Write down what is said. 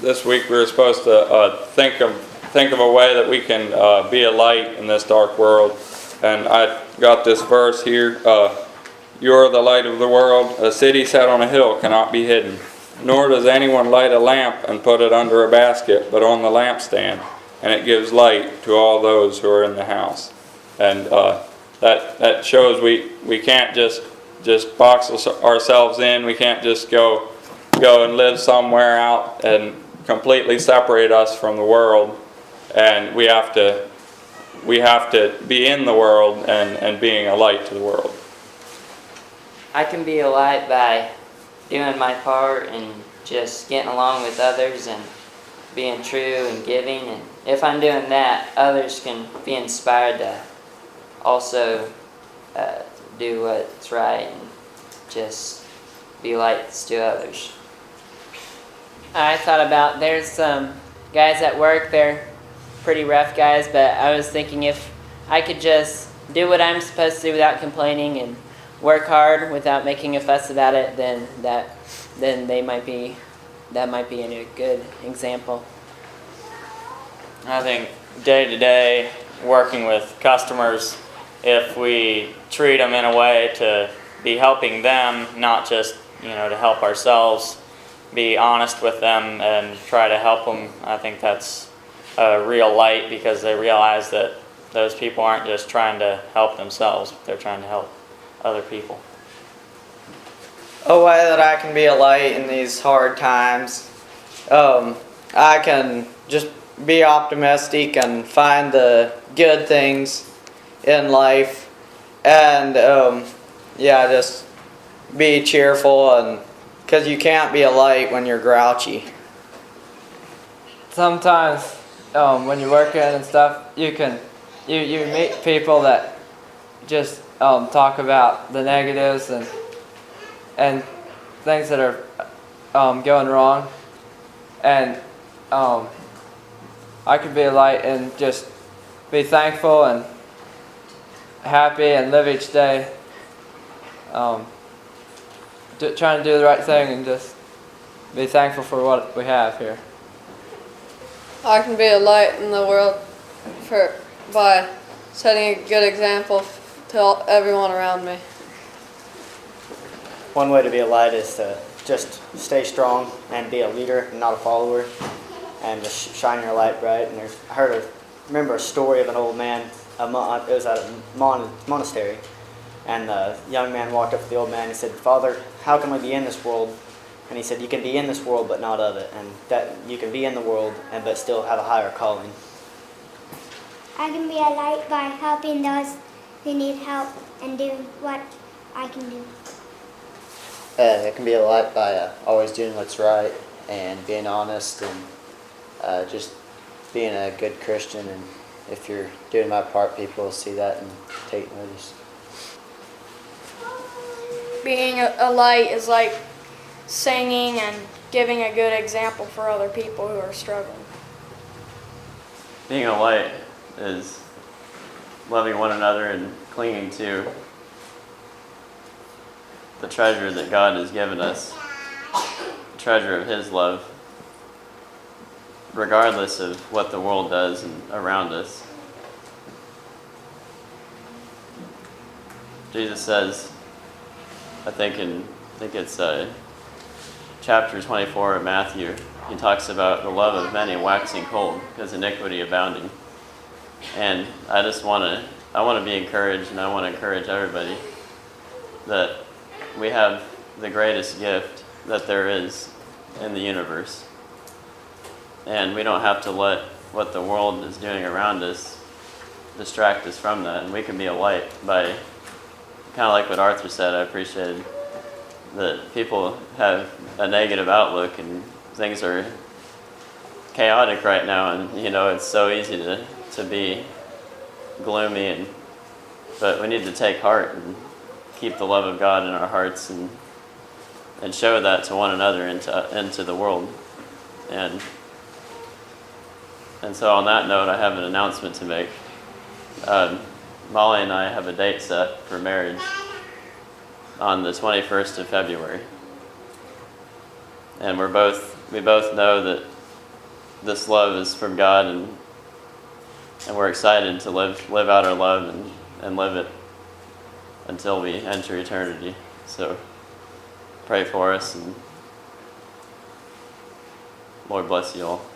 This week we were supposed to think of a way that we can be a light in this dark world, and I got this verse here. You are the light of the world. A city set on a hill cannot be hidden. Nor does anyone light a lamp and put it under a basket, but on the lampstand, and it gives light to all those who are in the house. And that shows we can't just box ourselves in. We can't just go and live somewhere out and completely separate us from the world. And we have to be in the world and being a light to the world. I can be a light by doing my part and just getting along with others and being true and giving. And if I'm doing that, others can be inspired to also do what's right and just be lights to others. I thought about, there's some guys at work, they're pretty rough guys, but I was thinking if I could just do what I'm supposed to do without complaining and work hard without making a fuss about it, then that might be a good example. I think day to day, working with customers, if we treat them in a way to be helping them, not just to help ourselves, be honest with them and try to help them, I think that's a real light, because they realize that those people aren't just trying to help themselves, they're trying to help other people. A way that I can be a light in these hard times, I can just be optimistic and find the good things in life, and just be cheerful, and because you can't be a light when you're grouchy. Sometimes when you're working and stuff, you meet people that just talk about the negatives and things that are going wrong, and I could be a light and just be thankful and happy and live each day trying to do the right thing and just be thankful for what we have here. I can be a light in the world by setting a good example to everyone around me. One way to be a light is to just stay strong and be a leader and not a follower, and just shine your light bright. And I remember a story of an old man. It was at a monastery, and the young man walked up to the old man and said, "Father, how can we be in this world?" And he said, "You can be in this world but not of it, and that you can be in the world but still have a higher calling." I can be a light by helping those who need help and do what I can do. I can be a light by always doing what's right and being honest and just being a good Christian. And if you're doing my part, people will see that and take notice. Being a light is like singing and giving a good example for other people who are struggling. Being a light is loving one another and clinging to the treasure that God has given us, the treasure of His love, regardless of what the world does and around us. Jesus says, I think it's chapter 24 of Matthew, he talks about the love of many waxing cold because iniquity abounding. And I want to be encouraged, and I want to encourage everybody that we have the greatest gift that there is in the universe. And we don't have to let what the world is doing around us distract us from that. And we can be a light by, kind of like what Arthur said, I appreciated that people have a negative outlook and things are chaotic right now, and it's so easy to be gloomy, but we need to take heart and keep the love of God in our hearts and show that to one another into the world. And so on that note, I have an announcement to make. Molly and I have a date set for marriage on the 21st of February. And we both know that this love is from God, and we're excited to live out our love and live it until we enter eternity. So pray for us, and Lord bless you all.